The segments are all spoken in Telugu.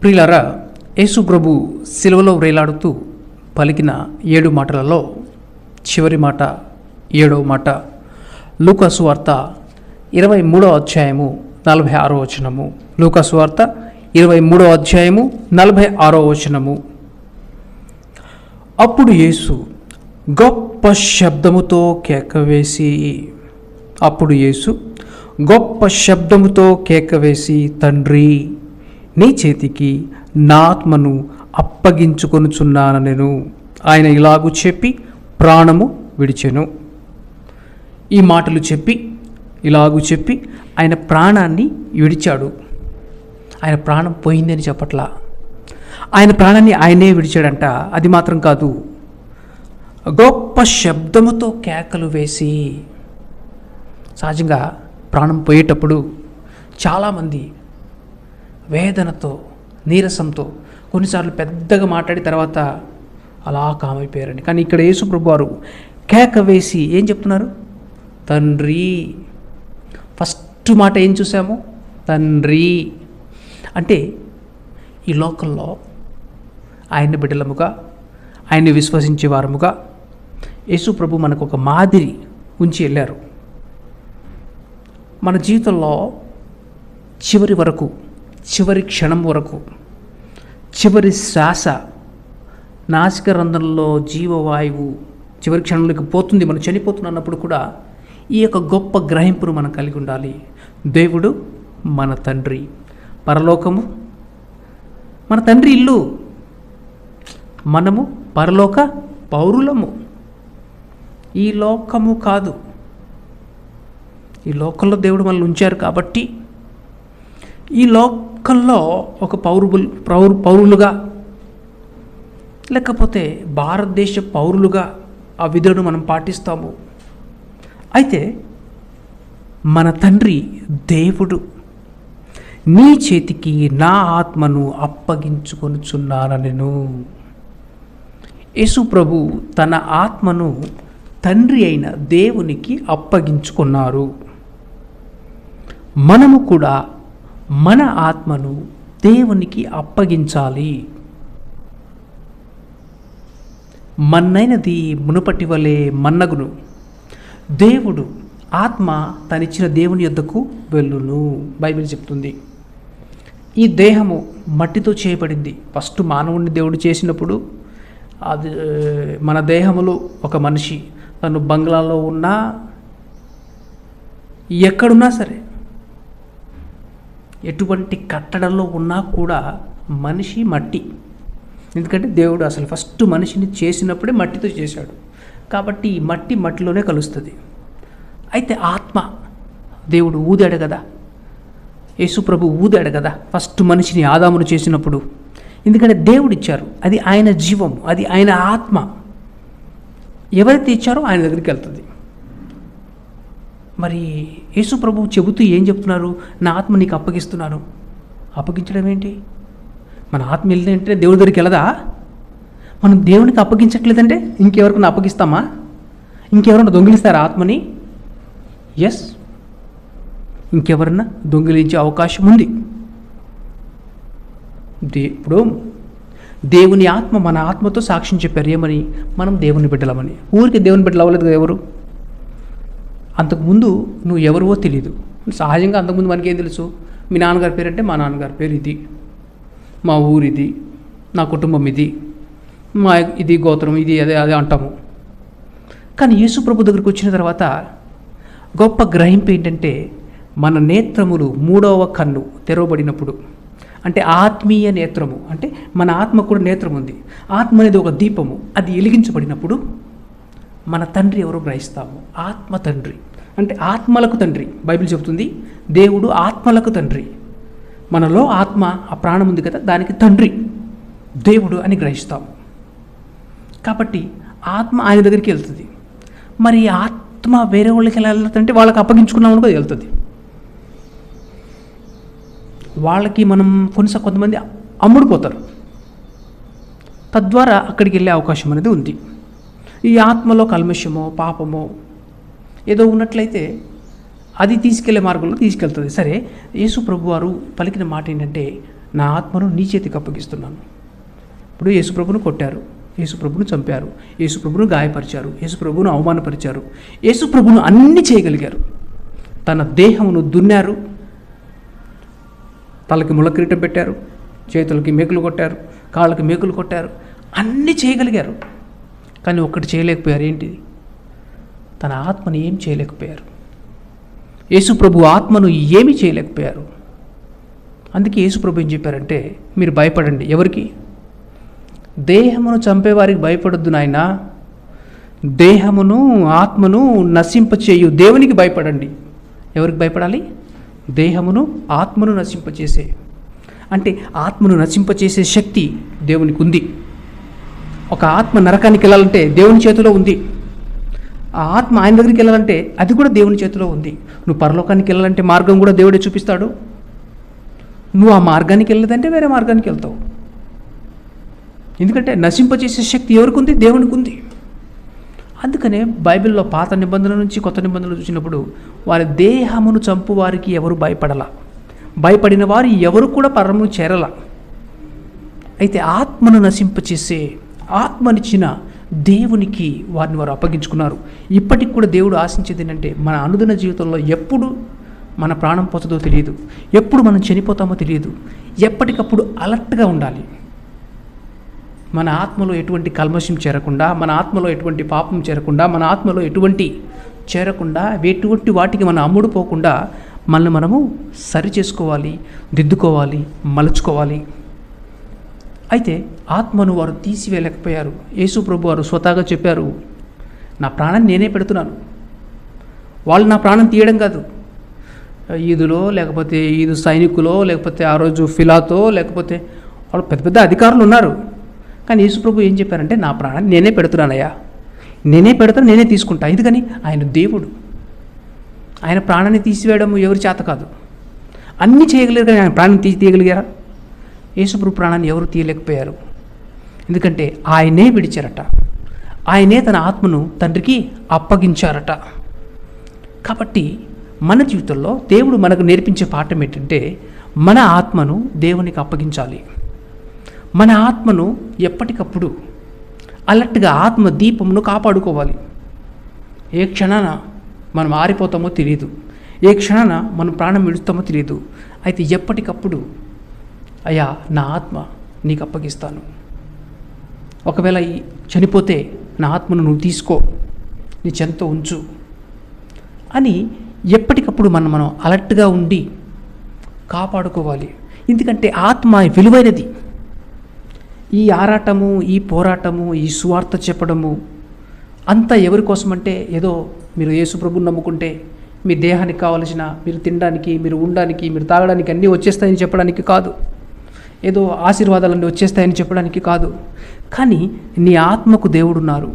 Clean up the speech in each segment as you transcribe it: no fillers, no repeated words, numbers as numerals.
ప్రియులారా, యేసు ప్రభు సిలువలో వ్రేలాడుతూ పలికిన 7 మాటలలో చివరి మాట 7వ మాట లూకా సువార్త 23వ అధ్యాయము 46వ వచనము. లూకా సువార్త 23వ అధ్యాయము 46వ వచనము. అప్పుడు యేసు గొప్ప శబ్దముతో కేకవేసి తండ్రి, నీ చేతికి నా ఆత్మను అప్పగించుకొనుచున్నాను నేను. ఆయన ఇలాగు చెప్పి ప్రాణము విడిచెను. ఈ మాటలు చెప్పి ఆయన ప్రాణాన్ని విడిచాడు. ఆయన ప్రాణం పోయిందని చెప్పట్లా, ఆయన ప్రాణాన్ని ఆయనే విడిచాడంట. అది మాత్రం కాదు, గొప్ప శబ్దముతో కేకలు వేసి. సహజంగా ప్రాణం పోయేటప్పుడు చాలామంది వేదనతో, నీరసంతో, కొన్నిసార్లు పెద్దగా మాట్లాడి తర్వాత అలా కామైపోయారండి. కానీ ఇక్కడ యేసు ప్రభు వారు కేక వేసి ఏం చెప్తున్నారు? తండ్రి. ఫస్ట్ మాట ఏం చూసాము? తండ్రి. అంటే ఈ లోకంలో ఆయన్ని బిడ్డలముగా, ఆయన్ని విశ్వసించే వారముగా యేసు ప్రభు మనకు ఒక మాదిరి ఉంచి వెళ్ళారు. మన జీవితంలో చివరి వరకు, చివరి క్షణం వరకు, చివరి శ్వాస, నాసిక రంధ్రంలో జీవవాయువు చివరి క్షణంలోకి పోతుంది, మనం చనిపోతున్నప్పుడు కూడా ఈ యొక్క గొప్ప గ్రహింపును మనం కలిగి ఉండాలి. దేవుడు మన తండ్రి, పరలోకము మన తండ్రి ఇల్లు, మనము పరలోక పౌరులము. ఈ లోకము కాదు, ఈ లోకంలో దేవుడు మనల్ని ఉంచారు కాబట్టి ఈ లోకంలో ఒక పౌరులుగా లేకపోతే భారతదేశ పౌరులుగా ఆ విధులను మనం పాటిస్తాము. అయితే మన తండ్రి దేవుడు, నీ చేతికి నా ఆత్మను అప్పగించుకొనుచున్నాను నేను. యేసు ప్రభు తన ఆత్మను తండ్రి అయిన దేవునికి అప్పగించుకున్నారు. మనము కూడా మన ఆత్మను దేవునికి అప్పగించాలి. మన్నైనది మునుపటి వలె మన్నగును. దేవుడు ఆత్మ తనిచ్చిన దేవుని యొద్దకు వెళ్ళును, బైబిల్ చెప్తుంది. ఈ దేహము మట్టితో చేయబడింది. ఫస్ట్ మానవుడిని దేవుడు చేసినప్పుడు అది మన దేహములో ఒక మనిషి తను బంగ్లాలో ఉన్నా, ఎక్కడున్నా సరే, ఎటువంటి కట్టడంలో ఉన్నా కూడా మనిషి మట్టి. ఎందుకంటే దేవుడు అసలు ఫస్ట్ మనిషిని చేసినప్పుడే మట్టితో చేశాడు కాబట్టి మట్టిలోనే కలుస్తుంది. అయితే ఆత్మ దేవుడు ఊదాడు కదా, యేసు ప్రభు ఊదాడు కదా ఫస్ట్ మనిషిని, ఆదామును చేసినప్పుడు. ఎందుకంటే దేవుడు ఇచ్చారు, అది ఆయన జీవం, అది ఆయన ఆత్మ. ఎవరైతే ఇచ్చారో ఆయన దగ్గరికి వెళ్తుంది. మరి యేసు ప్రభువు చెబుతూ ఏం చెప్తున్నారు? నా ఆత్మ నీకు అప్పగిస్తున్నాను. అప్పగించడం ఏంటి? మన ఆత్మ వెళ్ళిందంటే దేవుడి దగ్గరికి వెళ్ళదా? మనం దేవునికి అప్పగించట్లేదంటే ఇంకెవరికైనా అప్పగిస్తామా? ఇంకెవరన్నా దొంగిలిస్తారా ఆత్మని? ఎస్, ఇంకెవరన్నా దొంగిలించే అవకాశం ఉంది. ఇప్పుడు దేవుని ఆత్మ మన ఆత్మతో సాక్ష్యం చెప్పారు. ఏమని? మనం దేవుని బిడ్డలమని. ఊరికి దేవుని బిడ్డలు అవ్వలేదు కదా ఎవరు. అంతకుముందు నువ్వు ఎవరివో తెలీదు. సహజంగా అంతకుముందు మనకేం తెలుసు? మీ నాన్నగారి పేరు అంటే మా నాన్నగారి పేరు ఇది, మా ఊరు ఇది, నా కుటుంబం ఇది, మా ఇది గోత్రం ఇది, అదే అంటాము. కానీ యేసు ప్రభు దగ్గరికి వచ్చిన తర్వాత గొప్ప గ్రహింపు ఏంటంటే, మన నేత్రములు 3వ కన్ను తెరవబడినప్పుడు, అంటే ఆత్మీయ నేత్రము, అంటే మన ఆత్మ కూడా నేత్రం ఉంది. ఆత్మ అనేది ఒక దీపము, అది వెలిగించబడినప్పుడు మన తండ్రి ఎవరో గ్రహిస్తాము. ఆత్మ తండ్రి అంటే ఆత్మలకు తండ్రి. బైబిల్ చెబుతుంది దేవుడు ఆత్మలకు తండ్రి. మనలో ఆత్మ, ఆ ప్రాణం ఉంది కదా, దానికి తండ్రి దేవుడు అని గ్రహిస్తాము. కాబట్టి ఆత్మ ఆయన దగ్గరికి వెళ్తుంది. మరి ఆత్మ వేరే వాళ్ళకి ఎలా వెళ్తుందంటే వాళ్ళకి అప్పగించుకున్నామని కూడా వెళ్తుంది. వాళ్ళకి మనం కొంతమంది అమ్ముడుపోతారు, తద్వారా అక్కడికి వెళ్ళే అవకాశం అనేది ఉంది. ఈ ఆత్మలో కల్మషమో పాపమో ఏదో ఉన్నట్లయితే అది తీసుకెళ్లే మార్గంలో తీసుకెళ్తుంది. సరే, యేసు ప్రభు వారు పలికిన మాట ఏంటంటే, నా ఆత్మను నీ చేతికి అప్పగిస్తున్నాను. ఇప్పుడు యేసుప్రభును కొట్టారు, యేసుప్రభును చంపారు, యేసుప్రభును గాయపరిచారు, యేసుప్రభును అవమానపరిచారు, యేసుప్రభును అన్నీ చేయగలిగారు. తన దేహమును దున్నారు, తలకి ముళ్ళ కిరీటం పెట్టారు, చేతులకి మేకులు కొట్టారు, కాళ్ళకి మేకులు కొట్టారు, అన్నీ చేయగలిగారు. కానీ ఒక్కటి చేయలేకపోయారు. ఏంటిది? తన ఆత్మను ఏం చేయలేకపోయారు. యేసుప్రభు ఆత్మను ఏమీ చేయలేకపోయారు. అందుకే యేసుప్రభు ఏం చెప్పారంటే, మీరు భయపడండి. ఎవరికి? దేహమును చంపేవారికి భయపడొద్దు నాయన, దేహమును ఆత్మను నశింపచేయు దేవునికి భయపడండి. ఎవరికి భయపడాలి? దేహమును ఆత్మను నశింపచేసే, అంటే ఆత్మను నశింపచేసే శక్తి దేవునికి ఉంది. ఒక ఆత్మ నరకానికి వెళ్ళాలంటే దేవుని చేతిలో ఉంది. ఆ ఆత్మ ఆయన దగ్గరికి వెళ్ళాలంటే అది కూడా దేవుని చేతిలో ఉంది. నువ్వు పరలోకానికి వెళ్ళాలంటే మార్గం కూడా దేవుడే చూపిస్తాడు. నువ్వు ఆ మార్గానికి వెళ్ళదంటే వేరే మార్గానికి వెళ్తావు. ఎందుకంటే నశింపచేసే శక్తి ఎవరికి ఉంది? దేవునికి ఉంది. అందుకనే బైబిల్లో పాత నిబంధన నుంచి కొత్త నిబంధనలు చూసినప్పుడు వారి దేహమును చంపు వారికి ఎవరు భయపడలా, భయపడిన వారు ఎవరు కూడా పరము చేరల. అయితే ఆత్మను నశింపచేసే ఆత్మనిచ్చిన దేవునికి వారిని వారు అప్పగించుకున్నారు. ఇప్పటికి కూడా దేవుడు ఆశించేది ఏంటంటే, మన అనుదిన జీవితంలో ఎప్పుడు మన ప్రాణం పోతుందో తెలియదు, ఎప్పుడు మనం చనిపోతామో తెలియదు, ఎప్పటికప్పుడు అలర్ట్గా ఉండాలి. మన ఆత్మలో ఎటువంటి కల్మషం చేరకుండా, మన ఆత్మలో ఎటువంటి పాపం చేరకుండా, మన ఆత్మలో ఎటువంటి వాటికి మనం అమ్ముడుపోకుండా మనల్ని మనము సరి చేసుకోవాలి, దిద్దుకోవాలి, మలుచుకోవాలి. అయితే ఆత్మను వారు తీసివేయలేకపోయారు. యేసు ప్రభు వారు స్వతహాగా చెప్పారు, నా ప్రాణాన్ని నేనే పెడుతున్నాను. వాళ్ళు నా ప్రాణం తీయడం కాదు, ఈదులో లేకపోతే ఈదు సైనికులో లేకపోతే ఆ రోజు ఫిలాతో లేకపోతే వాళ్ళు పెద్ద పెద్ద అధికారులు ఉన్నారు. కానీ యేసు ప్రభు ఏం చెప్పారంటే, నా ప్రాణాన్ని నేనే పెడుతున్నానయ్యా, నేనే పెడతాను, నేనే తీసుకుంటా. ఎందుకని? ఆయన దేవుడు. ఆయన ప్రాణాన్ని తీసివేయడం ఎవరి చేత కాదు. అన్నీ చేయగలిగారు కానీ ఆయన ప్రాణాన్ని తీయగలిగారా? యేసుప్రభు ప్రాణాన్ని ఎవరు తీయలేకపోయారు. ఎందుకంటే ఆయనే విడిచారట, ఆయనే తన ఆత్మను తండ్రికి అప్పగించారట. కాబట్టి మన జీవితంలో దేవుడు మనకు నేర్పించే పాఠం ఏంటంటే, మన ఆత్మను దేవునికి అప్పగించాలి. మన ఆత్మను ఎప్పటికప్పుడు అలర్ట్గా ఆత్మ దీపమును కాపాడుకోవాలి. ఏ క్షణాన మనం ఆరిపోతామో తెలియదు, ఏ క్షణాన మనం ప్రాణం విడుస్తామో తెలియదు. అయితే ఎప్పటికప్పుడు, అయ్యా నా ఆత్మ నీకు అప్పగిస్తాను, ఒకవేళ చనిపోతే నా ఆత్మను నువ్వు తీసుకో, నీ చెంతో ఉంచు అని ఎప్పటికప్పుడు మనం అలర్ట్గా ఉండి కాపాడుకోవాలి. ఎందుకంటే ఆత్మ విలువైనది. ఈ ఆరాటము, ఈ పోరాటము, ఈ సువార్త చెప్పడము అంతా ఎవరి కోసమంటే, ఏదో మీరు యేసు ప్రభువుని నమ్ముకుంటే మీ దేహానికి కావలసిన, మీరు తినడానికి, మీరు ఉండడానికి, మీరు తాగడానికి అన్నీ వచ్చేస్తాయని చెప్పడానికి కాదు, ఏదో ఆశీర్వాదాలన్నీ వచ్చేస్తాయని చెప్పడానికి కాదు. కానీ నీ ఆత్మకు దేవుడున్నారు,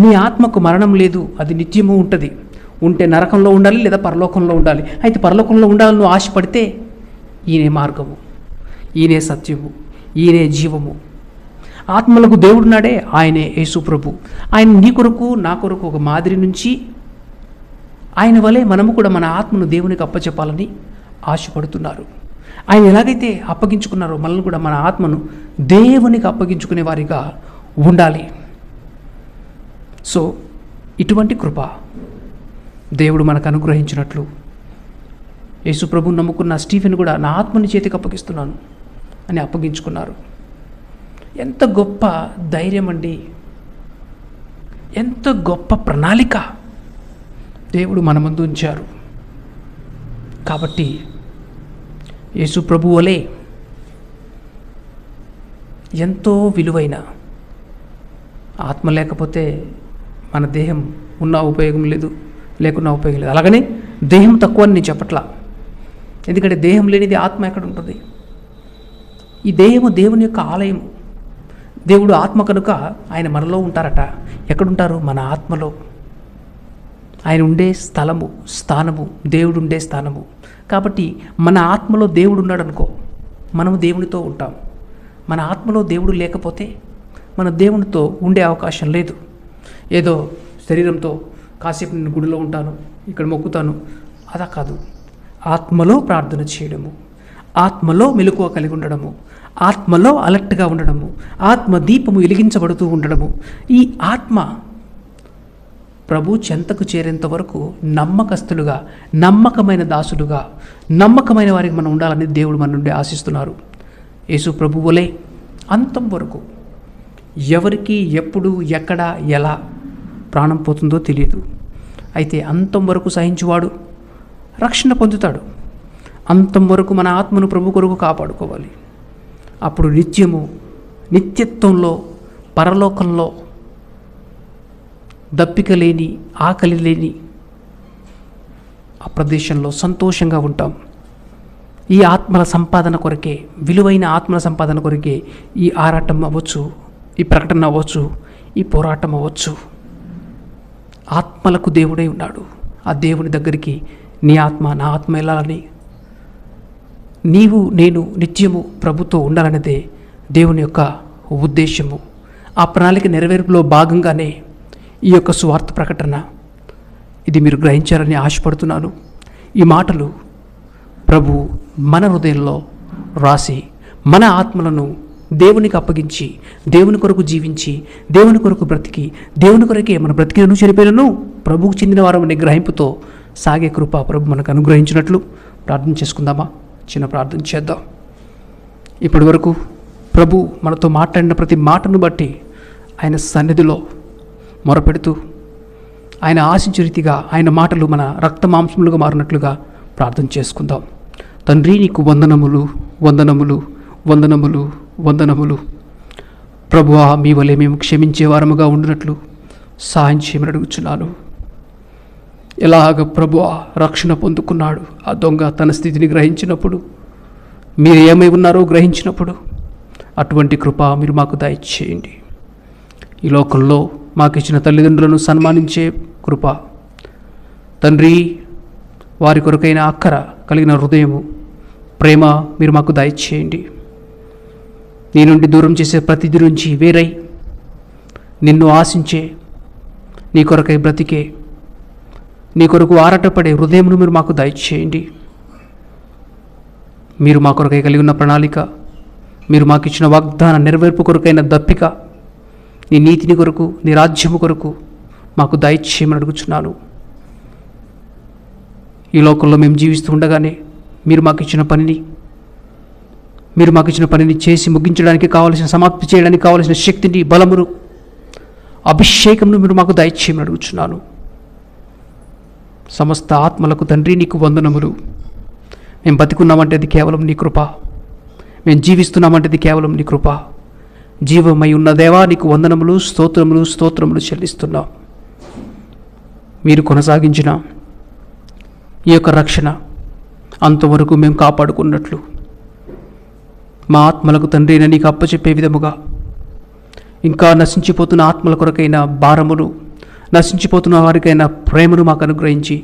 నీ ఆత్మకు మరణం లేదు, అది నిత్యము ఉంటుంది. ఉంటే నరకంలో ఉండాలి లేదా పరలోకంలో ఉండాలి. అయితే పరలోకంలో ఉండాలని నువ్వు ఆశపడితే ఈయనే మార్గము, ఈయనే సత్యము, ఈయనే జీవము. ఆత్మలకు దేవుడున్నాడే, ఆయనే యేసు ప్రభు. ఆయన నీ కొరకు నా కొరకు ఒక మాదిరి నుంచి ఆయన వలె మనము కూడా మన ఆత్మను దేవునికి అప్పచెప్పాలని ఆశపడుతున్నారు. ఆయన ఎలాగైతే అప్పగించుకున్నారో మనల్ని కూడా మన ఆత్మను దేవునికి అప్పగించుకునే వారిగా ఉండాలి. సో ఇటువంటి కృప దేవుడు మనకు అనుగ్రహించినట్లు యేసు ప్రభువుని నమ్ముకున్న స్టీఫెన్ కూడా నా ఆత్మని చేతికి అప్పగిస్తున్నాను అని అప్పగించుకున్నారు. ఎంత గొప్ప ధైర్యం అండి, ఎంత గొప్ప ప్రణాళిక దేవుడు మన ముందు ఉంచారు. కాబట్టి యేసు ప్రభువు వలె ఎంతో విలువైన ఆత్మ లేకపోతే మన దేహం ఉన్న ఉపయోగం లేదు, లేకున్నా ఉపయోగం లేదు. అలాగనే దేహం తక్కువ అని నేను చెప్పట్లా, ఎందుకంటే దేహం లేనిది ఆత్మ ఎక్కడ ఉంటుంది? ఈ దేహము దేవుని యొక్క ఆలయము. దేవుడు ఆత్మ కనుక ఆయన మనలో ఉంటారట. ఎక్కడుంటారు? మన ఆత్మలో. ఆయన ఉండే స్థానము దేవుడు ఉండే స్థానము. కాబట్టి మన ఆత్మలో దేవుడు ఉన్నాడు అనుకో, మనము దేవునితో ఉంటాం. మన ఆత్మలో దేవుడు లేకపోతే మన దేవునితో ఉండే అవకాశం లేదు. ఏదో శరీరంతో కాసేపు నేను గుడిలో ఉంటాను, ఇక్కడ మొక్కుతాను, అదా కాదు. ఆత్మలో ప్రార్థన చేయడము, ఆత్మలో మెలకువ కలిగి ఉండడము, ఆత్మలో అలర్ట్గా ఉండడము, ఆత్మ దీపము వెలిగించబడుతూ ఉండడము. ఈ ఆత్మ ప్రభు చెంతకు చేరేంత వరకు నమ్మకస్తులుగా, నమ్మకమైన దాసులుగా, నమ్మకమైన వారికి మనం ఉండాలని దేవుడు మన నుండి ఆశిస్తున్నారు. యేసు ప్రభువులే అంతం వరకు ఎవరికి ఎప్పుడు ఎక్కడ ఎలా ప్రాణం పోతుందో తెలియదు. అయితే అంతం వరకు సహించువాడు రక్షణ పొందుతాడు. అంతం వరకు మన ఆత్మను ప్రభు కొరకు కాపాడుకోవాలి. అప్పుడు నిత్యత్వంలో, పరలోకంలో దప్పిక లేని, ఆకలి లేని ఆ ప్రదేశంలో సంతోషంగా ఉంటాం. ఈ ఆత్మల సంపాదన కొరకే, విలువైన ఆత్మల సంపాదన కొరకే ఈ ఆరాటం అవ్వచ్చు, ఈ ప్రకటన అవ్వచ్చు, ఈ పోరాటం అవ్వచ్చు. ఆత్మలకు దేవుడై ఉన్నాడు. ఆ దేవుని దగ్గరికి నీ ఆత్మ, నా ఆత్మ వెళ్ళాలని, నీవు నేను నిత్యము ప్రభుతో ఉండాలనేదే దేవుని యొక్క ఉద్దేశము. ఆ ప్రణాళిక నెరవేర్పులో భాగంగానే ఈ యొక్క సువార్త ప్రకటన. ఇది మీరు గ్రహించారని ఆశపడుతున్నాను. ఈ మాటలు ప్రభు మన హృదయంలో రాసి మన ఆత్మలను దేవునికి అప్పగించి, దేవుని కొరకు జీవించి, దేవుని కొరకు బ్రతికి, దేవుని కొరకే మన బ్రతికినను చనిపోయినను ప్రభువుకు చెందిన వారమనే గ్రహింపుతో సాగే కృప ప్రభు మనకు అనుగ్రహించినట్లు ప్రార్థన చేసుకుందామా? చిన్న ప్రార్థన చేద్దాం. ఇప్పటి వరకు ప్రభు మనతో మాట్లాడిన ప్రతి మాటను బట్టి ఆయన సన్నిధిలో మొరపెడుతూ, ఆయన ఆశించే రీతిగా ఆయన మాటలు మన రక్త మాంసములుగా మారినట్లుగా ప్రార్థన చేసుకుందాం. తండ్రి, నీకు వందనములు, వందనములు, వందనములు, వందనములు. ప్రభువా, మీ వలె మేము క్షమించే వారముగా ఉండినట్లు సహాయం చేయమని అడుగుచున్నాను. ఎలాగ ప్రభువా రక్షణ పొందుకున్నాడు ఆ దొంగ తన స్థితిని గ్రహించినప్పుడు, మీరు ఏమై ఉన్నారో గ్రహించినప్పుడు, అటువంటి కృప మీరు మాకు దయచేయండి. ఈ లోకంలో మాకు ఇచ్చిన తల్లిదండ్రులను సన్మానించే కృప, తండ్రి వారి కొరకైన అక్కర కలిగిన హృదయము, ప్రేమ మీరు మాకు దయచేయండి. నీ నుండి దూరం చేసే ప్రతిదీ నుంచి వేరై నిన్ను ఆశించే, నీ కొరకై బ్రతికే, నీ కొరకు ఆరాటపడే హృదయమును మీరు మాకు దయచేయండి. మీరు మా కొరకై కలిగి ఉన్న ప్రణాళిక, మీరు మాకు ఇచ్చిన వాగ్దాన నెరవేర్పు కొరకైన దప్పిక, నీ నీతిని కొరకు, నీ రాజ్యము కొరకు మాకు దయచేయమని అడుగుచున్నాను. ఈ లోకంలో మేము జీవిస్తూ ఉండగానే మీరు మాకు ఇచ్చిన పనిని చేసి ముగించడానికి కావలసిన, సమాప్తి చేయడానికి కావలసిన శక్తిని, బలమును, అభిషేకమును మీరు మాకు దయచేయమని అడుగుచున్నాను. సమస్త ఆత్మలకు తండ్రి నీకు వందనములు. మేము బతికున్నామంటే అది కేవలం నీ కృప. మేము జీవిస్తున్నామంటే అది కేవలం నీ కృప. జీవమై ఉన్న దేవా, నీకు వందనములు, స్తోత్రములు, స్తోత్రములు చెల్లిస్తున్నాం. మీరు కొనసాగించిన ఈ యొక్క రక్షణ అంతవరకు మేము కాపాడుకున్నట్లు, మా ఆత్మలకు తండ్రి నీకు అప్పచెప్పే విధముగా, ఇంకా నశించిపోతున్న ఆత్మల కొరకైన భారమును, నశించిపోతున్న వారికైనా ప్రేమను మాకు అనుగ్రహించి